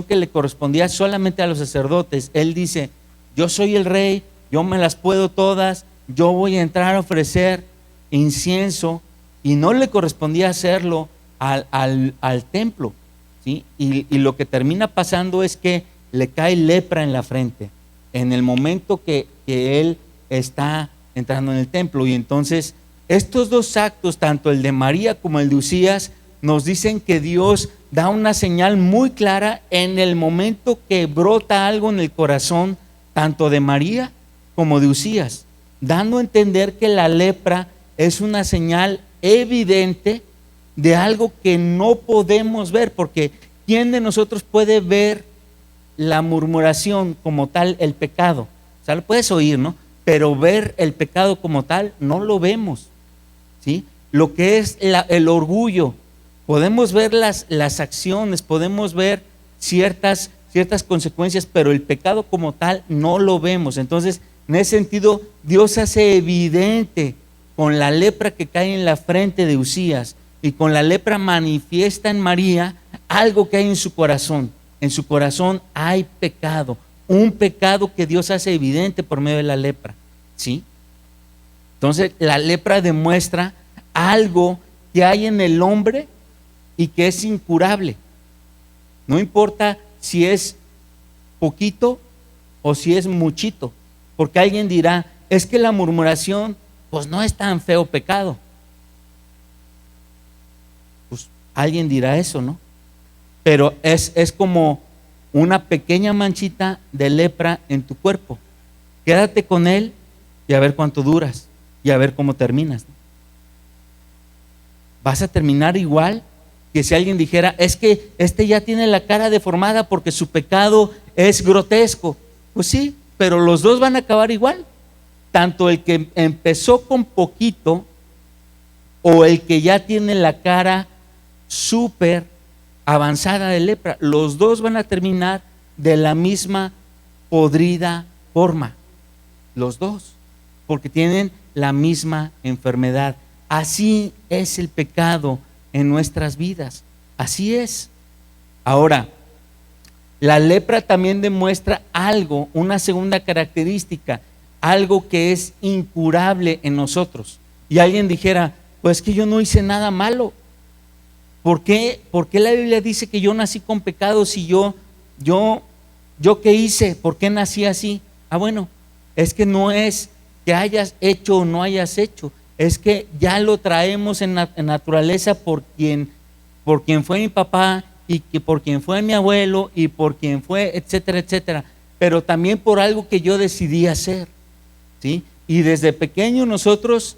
que le correspondía solamente a los sacerdotes. Él dice: yo soy el rey, yo me las puedo todas, yo voy a entrar a ofrecer incienso, y no le correspondía hacerlo al templo, ¿sí? Y lo que termina pasando es que le cae lepra en la frente en el momento que él está entrando en el templo. Y entonces estos dos actos, tanto el de María como el de Usías, nos dicen que Dios da una señal muy clara en el momento que brota algo en el corazón, tanto de María como de Usías, dando a entender que la lepra es una señal evidente de algo que no podemos ver, porque ¿quién de nosotros puede ver la murmuración como tal, el pecado? O sea, lo puedes oír, ¿no? Pero ver el pecado como tal no lo vemos, ¿sí? Lo que es el orgullo, podemos ver las acciones, podemos ver ciertas consecuencias, pero el pecado como tal no lo vemos. Entonces, en ese sentido, Dios hace evidente con la lepra que cae en la frente de Usías, y con la lepra manifiesta en María algo que hay en su corazón. En su corazón hay pecado, un pecado que Dios hace evidente por medio de la lepra, ¿sí? Entonces la lepra demuestra algo que hay en el hombre y que es incurable. No importa si es poquito o si es muchito, porque alguien dirá: es que la murmuración pues no es tan feo pecado. Pues alguien dirá eso, ¿no? Pero es como una pequeña manchita de lepra en tu cuerpo. Quédate con él y a ver cuánto duras y a ver cómo terminas, ¿no? Vas a terminar igual que si alguien dijera: es que ya tiene la cara deformada porque su pecado es grotesco. Pues sí, pero los dos van a acabar igual. tanto el que empezó con poquito o el que ya tiene la cara súper avanzada de lepra, los dos van a terminar de la misma podrida forma, los dos, porque tienen la misma enfermedad. Así es el pecado en nuestras vidas, así es. Ahora, la lepra también demuestra algo, una segunda característica, algo que es incurable en nosotros. Y alguien dijera, pues que yo no hice nada malo. ¿Por qué la Biblia dice que yo nací con pecado si yo qué hice? ¿Por qué nací así? Bueno, es que no es que hayas hecho o no hayas hecho, es que ya lo traemos en naturaleza por quien fue mi papá y que por quien fue mi abuelo y por quien fue, etcétera, etcétera, pero también por algo que yo decidí hacer, ¿sí? Y desde pequeño nosotros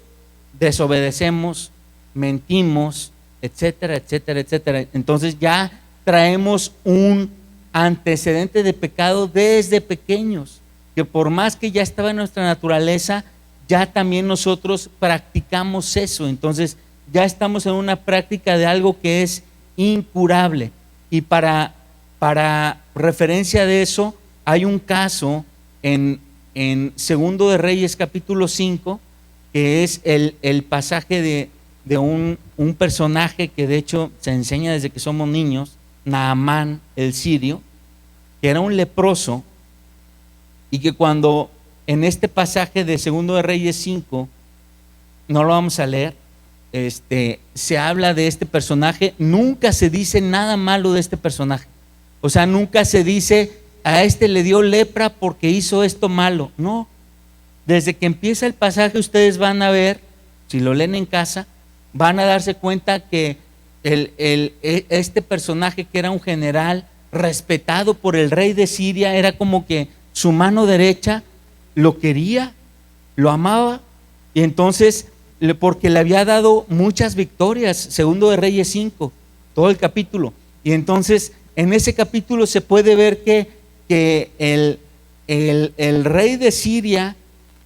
desobedecemos, mentimos, etcétera, etcétera, etcétera. Entonces ya traemos un antecedente de pecado desde pequeños, que por más que ya estaba en nuestra naturaleza, ya también nosotros practicamos eso. Entonces ya estamos en una práctica de algo que es incurable. Y para referencia de eso, hay un caso en Segundo de Reyes capítulo 5, que es el pasaje de un personaje que de hecho se enseña desde que somos niños, Naamán el sirio, que era un leproso, y que cuando en este pasaje de Segundo de Reyes 5, no lo vamos a leer, se habla de este personaje, nunca se dice nada malo de este personaje. O sea, nunca se dice a le dio lepra porque hizo esto malo. No, desde que empieza el pasaje ustedes van a ver, si lo leen en casa, van a darse cuenta que este personaje, que era un general respetado por el rey de Siria, era como que su mano derecha, lo quería, lo amaba, y entonces, porque le había dado muchas victorias. Segundo de Reyes 5, todo el capítulo, y entonces en ese capítulo se puede ver que el rey de Siria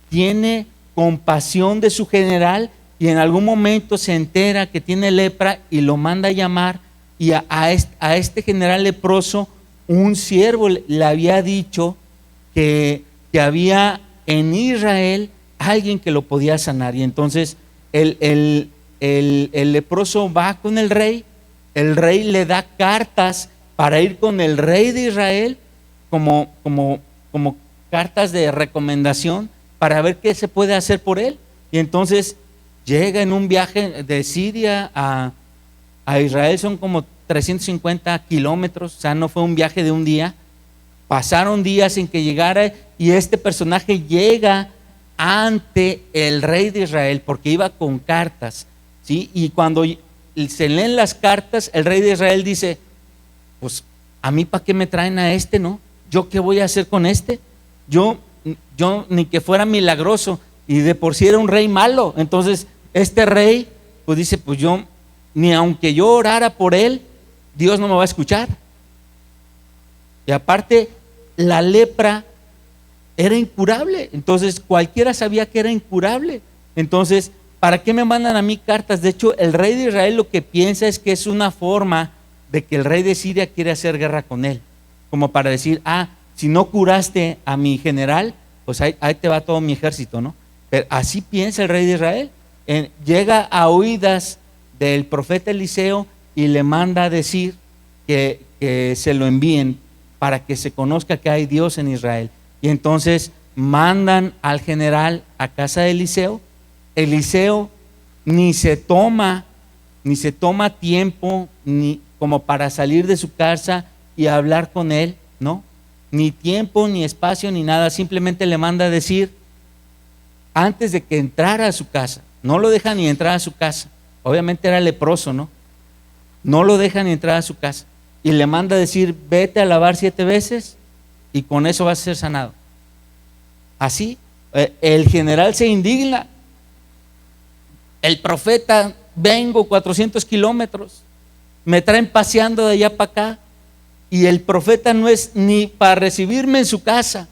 tiene compasión de su general, y en algún momento se entera que tiene lepra y lo manda a llamar, y a este general leproso, un siervo le había dicho que había en Israel alguien que lo podía sanar. Y entonces el leproso va con el rey le da cartas para ir con el rey de Israel como cartas de recomendación para ver qué se puede hacer por él. Y entonces llega en un viaje de Siria a Israel, son como 350 kilómetros, o sea, no fue un viaje de un día. Pasaron días sin que llegara, y este personaje llega ante el rey de Israel porque iba con cartas, ¿sí? Y cuando se leen las cartas, el rey de Israel dice, pues a mí para qué me traen a no, yo qué voy a hacer con yo ni que fuera milagroso, y de por sí era un rey malo. Entonces este rey pues dice, pues yo, ni aunque yo orara por él, Dios no me va a escuchar. Y aparte, la lepra era incurable, entonces cualquiera sabía que era incurable. Entonces, ¿para qué me mandan a mí cartas? De hecho, el rey de Israel lo que piensa es que es una forma de que el rey de Siria quiere hacer guerra con él, como para decir, si no curaste a mi general, pues ahí te va todo mi ejército, ¿no? Pero así piensa el rey de Israel. Llega a oídas del profeta Eliseo y le manda a decir que se lo envíen para que se conozca que hay Dios en Israel. Y entonces mandan al general a casa de Eliseo. Eliseo ni se toma tiempo ni como para salir de su casa y hablar con él, ¿no? Ni tiempo, ni espacio, ni nada. Simplemente le manda a decir, antes de que entrara a su casa, no lo deja ni entrar a su casa. Obviamente era leproso, ¿no? No lo deja ni entrar a su casa. Y le manda a decir, vete a lavar 7 veces y con eso vas a ser sanado. Así, el general se indigna. El profeta, vengo 400 kilómetros, me traen paseando de allá para acá, y el profeta no es ni para recibirme en su casa,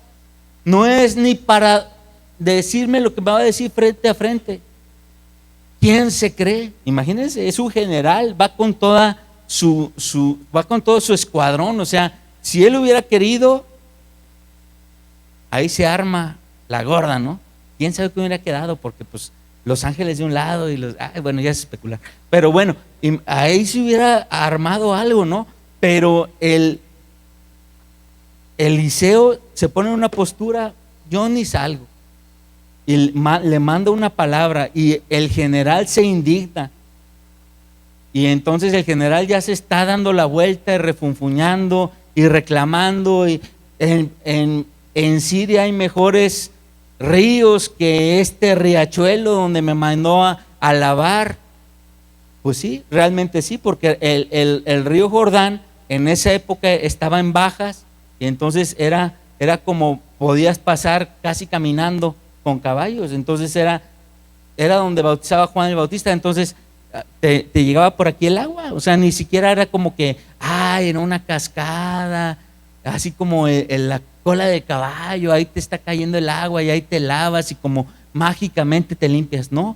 no es ni para de decirme lo que me va a decir frente a frente. ¿Quién se cree? Imagínense, es un general, va con todo su escuadrón. O sea, si él hubiera querido, ahí se arma la gorda, ¿no? ¿Quién sabe qué hubiera quedado? Porque pues los ángeles de un lado y bueno, ya es especular. Pero bueno, ahí se hubiera armado algo, ¿no? Pero Eliseo se pone en una postura, yo ni salgo. Y le manda una palabra y el general se indigna. Y entonces el general ya se está dando la vuelta y refunfuñando y reclamando. Y en Siria hay mejores ríos que este riachuelo donde me mandó a lavar. Pues sí, realmente sí, porque el río Jordán en esa época estaba en bajas y entonces era como podías pasar casi caminando con caballos. Entonces era donde bautizaba Juan el Bautista. Entonces te llegaba por aquí el agua. O sea, ni siquiera era como que era una cascada, así como la cola de caballo, ahí te está cayendo el agua y ahí te lavas y como mágicamente te limpias. No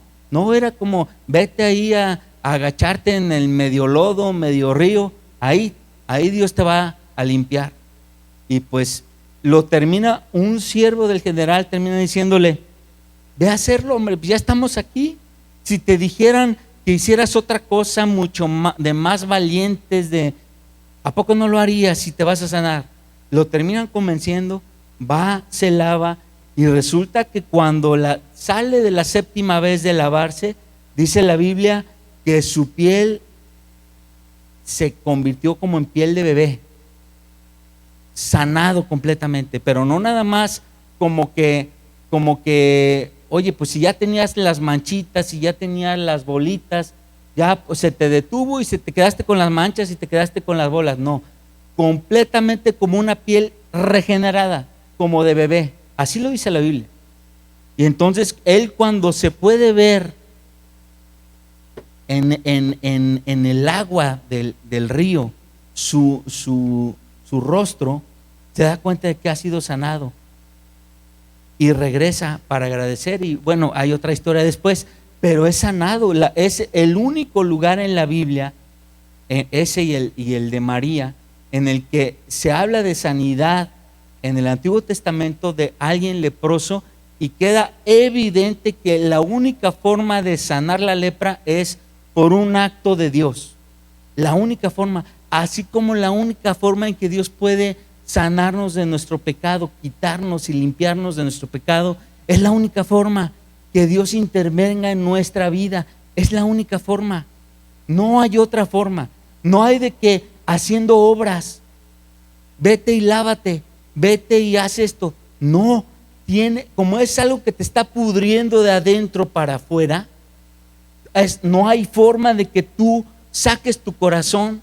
era como vete ahí a agacharte en el medio lodo, medio río, ahí Dios te va a limpiar. Y pues lo termina un siervo del general, termina diciéndole, ve a hacerlo, hombre, ya estamos aquí. Si te dijeran que hicieras otra cosa mucho más valientes, ¿a poco no lo harías si te vas a sanar? Lo terminan convenciendo, va, se lava y resulta que cuando sale de la séptima vez de lavarse, dice la Biblia que su piel se convirtió como en piel de bebé, sanado completamente, pero no nada más como que, oye, pues si ya tenías las manchitas, si ya tenías las bolitas, ya pues, se te detuvo y se te quedaste con las manchas y te quedaste con las bolas. No, completamente como una piel regenerada, como de bebé. Así lo dice la Biblia. Y entonces él, cuando se puede ver en el agua del río su rostro, se da cuenta de que ha sido sanado y regresa para agradecer. Y bueno, hay otra historia después, pero es sanado. Es el único lugar en la Biblia, ese y el de María, en el que se habla de sanidad en el Antiguo Testamento de alguien leproso, y queda evidente que la única forma de sanar la lepra es por un acto de Dios. La única forma, así como la única forma en que Dios puede sanarnos de nuestro pecado, quitarnos y limpiarnos de nuestro pecado, es la única forma que Dios intervenga en nuestra vida. Es la única forma. No hay otra forma. No hay de que haciendo obras, vete y lávate, vete y haz esto. No, como es algo que te está pudriendo de adentro para afuera, no hay forma de que tú saques tu corazón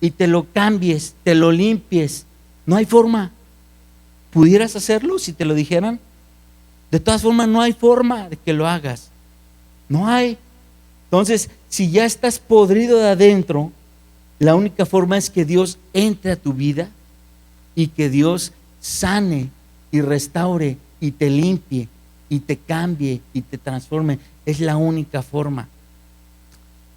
y te lo cambies, te lo limpies. No hay forma. ¿Pudieras hacerlo si te lo dijeran? De todas formas, no hay forma de que lo hagas. No hay. Entonces, si ya estás podrido de adentro, la única forma es que Dios entre a tu vida y que Dios sane y restaure y te limpie y te cambie y te transforme. Es la única forma.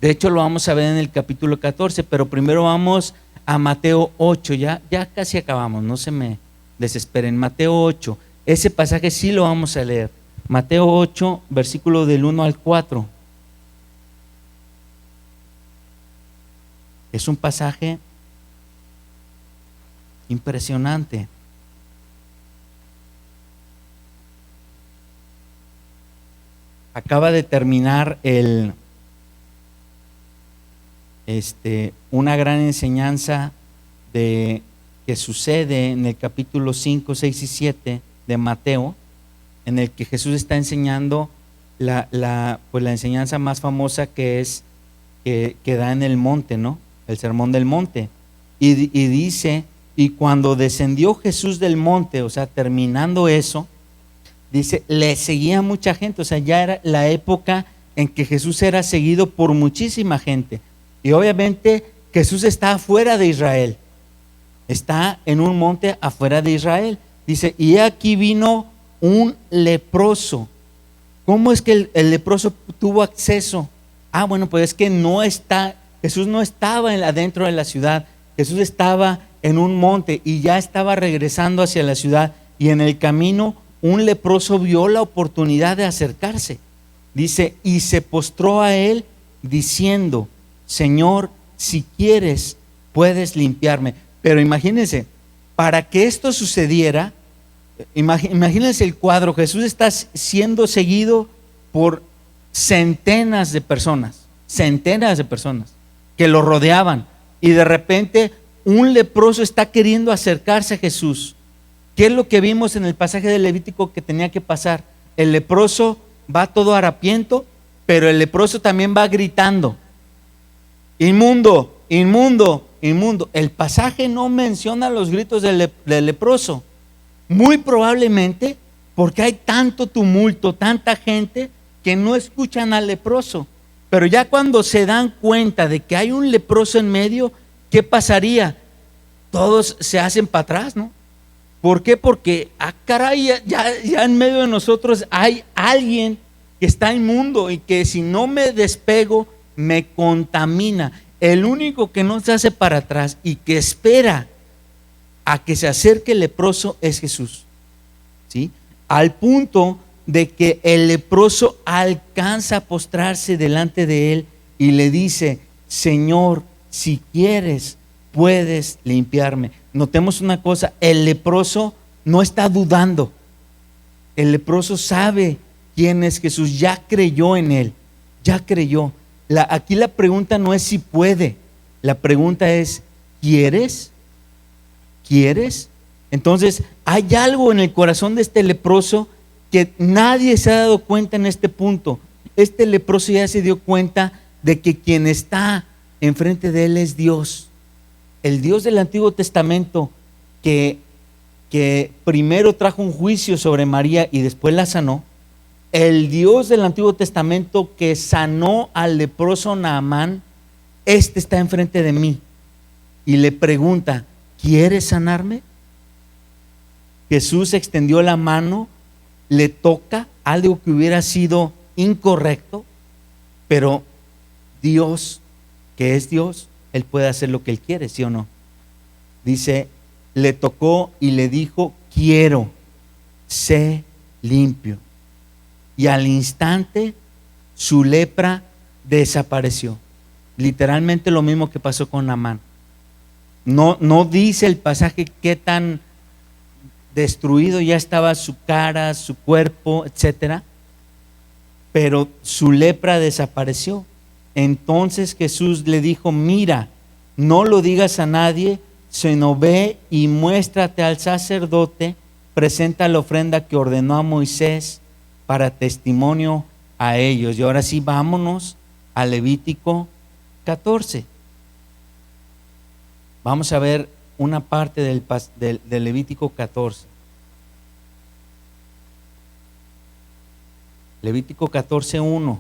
De hecho, lo vamos a ver en el capítulo 14, pero primero vamos a Mateo 8. Ya casi acabamos, no se me desesperen. Mateo 8, ese pasaje sí lo vamos a leer. Mateo 8, versículo del 1 al 4. Es un pasaje impresionante. Acaba de terminar una gran enseñanza que sucede en el capítulo 5, 6 y 7 de Mateo, en el que Jesús está enseñando la enseñanza más famosa que da en el monte, ¿no? El sermón del monte. Y dice, y cuando descendió Jesús del monte, o sea, terminando eso, dice, le seguía mucha gente. O sea, ya era la época en que Jesús era seguido por muchísima gente. Y obviamente Jesús está afuera de Israel. Está en un monte afuera de Israel. Dice, y aquí vino un leproso. ¿Cómo es que el leproso tuvo acceso? Bueno, pues es que Jesús no estaba adentro de la ciudad. Jesús estaba en un monte y ya estaba regresando hacia la ciudad, y en el camino un leproso vio la oportunidad de acercarse. Dice, y se postró a él diciendo: Señor, si quieres, puedes limpiarme. Pero imagínense, para que esto sucediera, imagínense el cuadro. Jesús está siendo seguido por centenas de personas que lo rodeaban, y de repente un leproso está queriendo acercarse a Jesús. ¿Qué es lo que vimos en el pasaje de Levítico que tenía que pasar? El leproso va todo harapiento, pero el leproso también va gritando: inmundo, inmundo, inmundo. El pasaje no menciona los gritos del leproso, muy probablemente porque hay tanto tumulto, tanta gente, que no escuchan al leproso. Pero ya cuando se dan cuenta de que hay un leproso en medio, ¿qué pasaría? Todos se hacen para atrás, ¿no? ¿Por qué? Porque, caray, ya en medio de nosotros hay alguien que está inmundo y que si no me despego me contamina. El único que no se hace para atrás y que espera a que se acerque el leproso es Jesús, ¿sí? Al punto de que el leproso alcanza a postrarse delante de él y le dice: Señor, si quieres, puedes limpiarme. Notemos una cosa: el leproso no está dudando. El leproso sabe quién es Jesús, ya creyó en él, ya creyó. Aquí la pregunta no es si puede, la pregunta es: ¿quieres? ¿Quieres? Entonces hay algo en el corazón de este leproso que nadie se ha dado cuenta en este punto. Este leproso ya se dio cuenta de que quien está enfrente de él es Dios, el Dios del Antiguo Testamento, que primero trajo un juicio sobre María y después la sanó. El Dios del Antiguo Testamento que sanó al leproso Naamán, está enfrente de mí y le pregunta: ¿quieres sanarme? Jesús extendió la mano, le toca algo que hubiera sido incorrecto, pero Dios, que es Dios, Él puede hacer lo que Él quiere, ¿sí o no? Dice, le tocó y le dijo: quiero, sé limpio. Y al instante su lepra desapareció. Literalmente lo mismo que pasó con Naamán. No dice el pasaje qué tan destruido ya estaba su cara, su cuerpo, etcétera, pero su lepra desapareció. Entonces Jesús le dijo: mira, no lo digas a nadie, sino ve y muéstrate al sacerdote, presenta la ofrenda que ordenó a Moisés para testimonio a ellos. Y ahora sí, vámonos a Levítico 14. Vamos a ver una parte del Levítico 14. Levítico 14:1.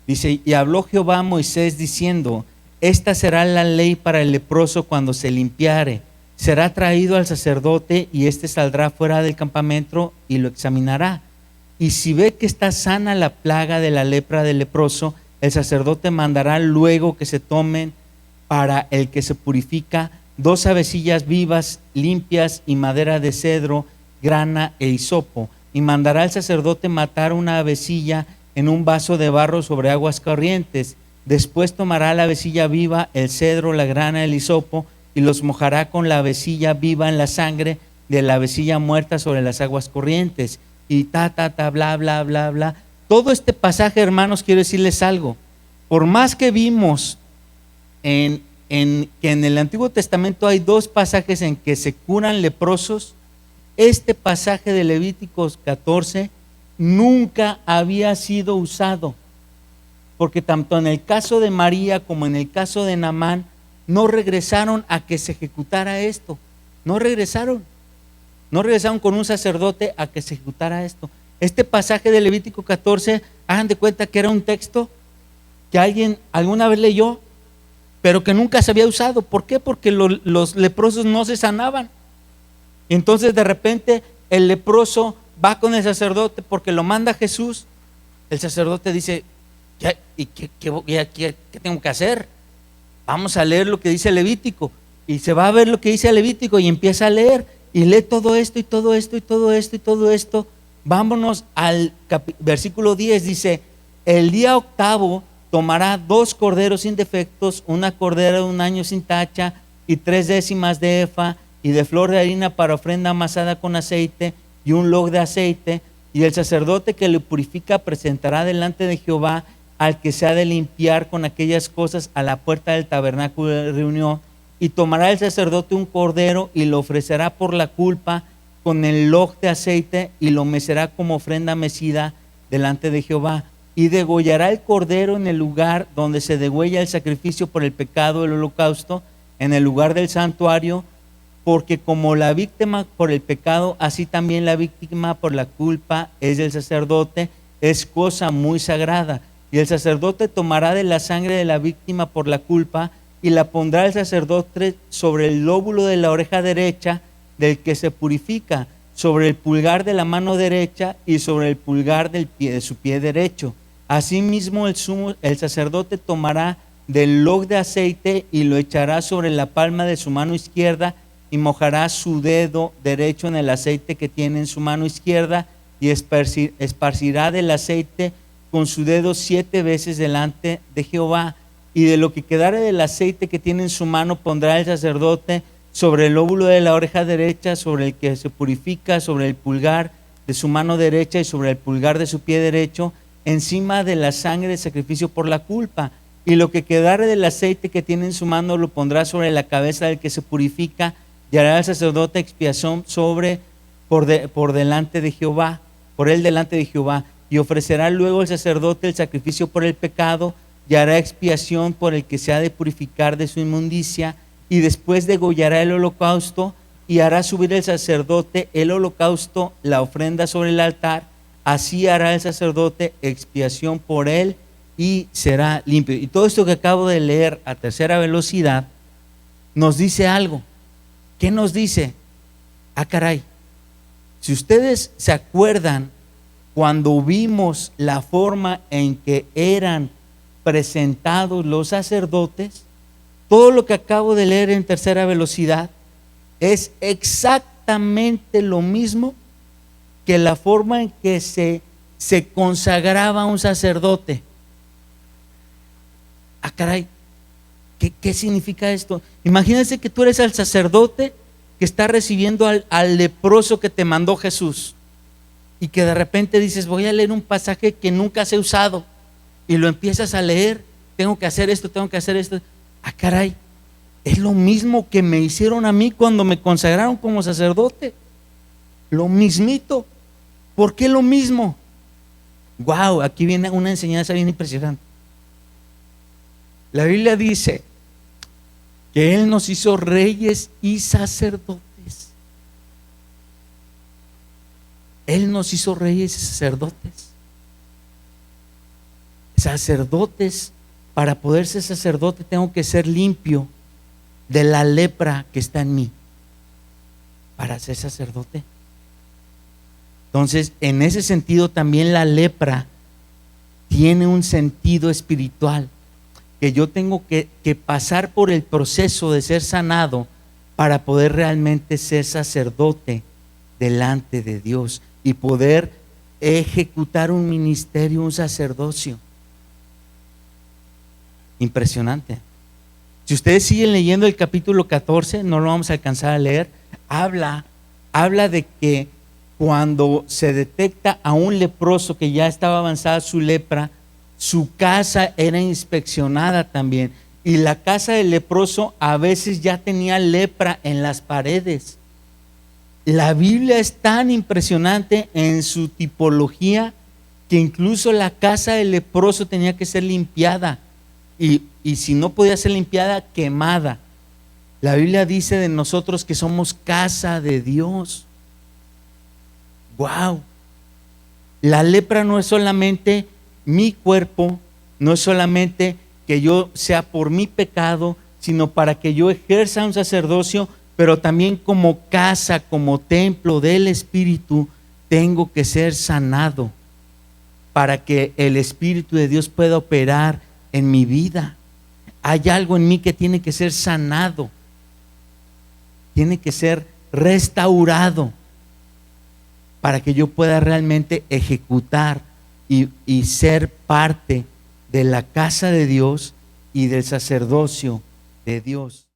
Dice: y habló Jehová a Moisés diciendo: esta será la ley para el leproso cuando se limpiare. Será traído al sacerdote y éste saldrá fuera del campamento y lo examinará. Y si ve que está sana la plaga de la lepra del leproso, el sacerdote mandará luego que se tomen para el que se purifica 2 avecillas vivas, limpias, y madera de cedro, grana e hisopo. Y mandará el sacerdote matar una avecilla en un vaso de barro sobre aguas corrientes. Después tomará la avecilla viva, el cedro, la grana, el hisopo, y los mojará con la avecilla viva en la sangre de la avecilla muerta sobre las aguas corrientes. Y bla, bla, bla, bla. Todo este pasaje, hermanos, quiero decirles algo. Por más que vimos que en el Antiguo Testamento hay 2 pasajes en que se curan leprosos, este pasaje de Levíticos 14 nunca había sido usado, porque tanto en el caso de María como en el caso de Naamán no regresaron a que se ejecutara esto. No regresaron con un sacerdote a que se ejecutara esto. Este pasaje de Levítico 14 Hagan de cuenta que era un texto que alguien alguna vez leyó, pero que nunca se había usado. ¿Por qué? Porque los leprosos no se sanaban. Entonces de repente el leproso va con el sacerdote porque lo manda Jesús. El sacerdote dice, ¿y qué tengo que hacer? Vamos a leer lo que dice Levítico. Y se va a ver lo que dice Levítico y empieza a leer y lee todo esto y todo esto y todo esto y todo esto. Vámonos al versículo 10, dice: el día octavo tomará 2 corderos sin defectos, una cordera de 1 año sin tacha y 3 décimas de efa y de flor de harina para ofrenda amasada con aceite y un log de aceite. Y el sacerdote que le purifica presentará delante de Jehová al que se ha de limpiar con aquellas cosas a la puerta del tabernáculo de reunión. Y tomará el sacerdote un cordero y lo ofrecerá por la culpa con el log de aceite y lo mecerá como ofrenda mecida delante de Jehová. Y degollará el cordero en el lugar donde se degüella el sacrificio por el pecado del holocausto, en el lugar del santuario, porque como la víctima por el pecado, así también la víctima por la culpa es del sacerdote, es cosa muy sagrada. Y el sacerdote tomará de la sangre de la víctima por la culpa y la pondrá el sacerdote sobre el lóbulo de la oreja derecha del que se purifica, sobre el pulgar de la mano derecha y sobre el pulgar de su pie derecho. Asimismo el sacerdote tomará del log de aceite y lo echará sobre la palma de su mano izquierda y mojará su dedo derecho en el aceite que tiene en su mano izquierda y esparcirá del aceite con su dedo 7 veces delante de Jehová. Y de lo que quedare del aceite que tiene en su mano pondrá el sacerdote sobre el lóbulo de la oreja derecha, sobre el que se purifica, sobre el pulgar de su mano derecha y sobre el pulgar de su pie derecho, encima de la sangre de sacrificio por la culpa. Y lo que quedare del aceite que tiene en su mano lo pondrá sobre la cabeza del que se purifica, y hará el sacerdote expiación por delante de Jehová, por él delante de Jehová. Y ofrecerá luego el sacerdote el sacrificio por el pecado, y hará expiación por el que se ha de purificar de su inmundicia, y después degollará el holocausto, y hará subir el sacerdote el holocausto, la ofrenda sobre el altar. Así hará el sacerdote expiación por él y será limpio. Y todo esto que acabo de leer a tercera velocidad nos dice algo. ¿Qué nos dice? Ah, caray, si ustedes se acuerdan cuando vimos la forma en que eran presentados los sacerdotes, todo lo que acabo de leer en tercera velocidad es exactamente lo mismo que la forma en que se consagraba un sacerdote. Ah, caray, ¿qué significa esto? Imagínense que tú eres el sacerdote que está recibiendo al leproso que te mandó Jesús, y que de repente dices: voy a leer un pasaje que nunca se ha usado, y lo empiezas a leer, tengo que hacer esto, tengo que hacer esto. Ah, caray, es lo mismo que me hicieron a mí cuando me consagraron como sacerdote, lo mismito. ¿Por qué lo mismo? Wow, aquí viene una enseñanza bien impresionante. La Biblia dice que Él nos hizo reyes y sacerdotes. Él nos hizo reyes y sacerdotes. Sacerdotes, para poder ser sacerdote tengo que ser limpio de la lepra que está en mí para ser sacerdote. Entonces, en ese sentido también la lepra tiene un sentido espiritual, que yo tengo que pasar por el proceso de ser sanado para poder realmente ser sacerdote delante de Dios y poder ejecutar un ministerio, un sacerdocio. Impresionante. Si ustedes siguen leyendo el capítulo 14, no lo vamos a alcanzar a leer, habla de que cuando se detecta a un leproso que ya estaba avanzada su lepra, su casa era inspeccionada también, y la casa del leproso a veces ya tenía lepra en las paredes. La Biblia es tan impresionante en su tipología que incluso la casa del leproso tenía que ser limpiada, y si no podía ser limpiada, quemada. La Biblia dice de nosotros que somos casa de Dios. Wow. La lepra no es solamente mi cuerpo no es solamente que yo sea por mi pecado, sino para que yo ejerza un sacerdocio, pero también como casa, como templo del Espíritu, tengo que ser sanado para que el Espíritu de Dios pueda operar en mi vida. Hay algo en mí que tiene que ser sanado, tiene que ser restaurado para que yo pueda realmente ejecutar y ser parte de la casa de Dios y del sacerdocio de Dios.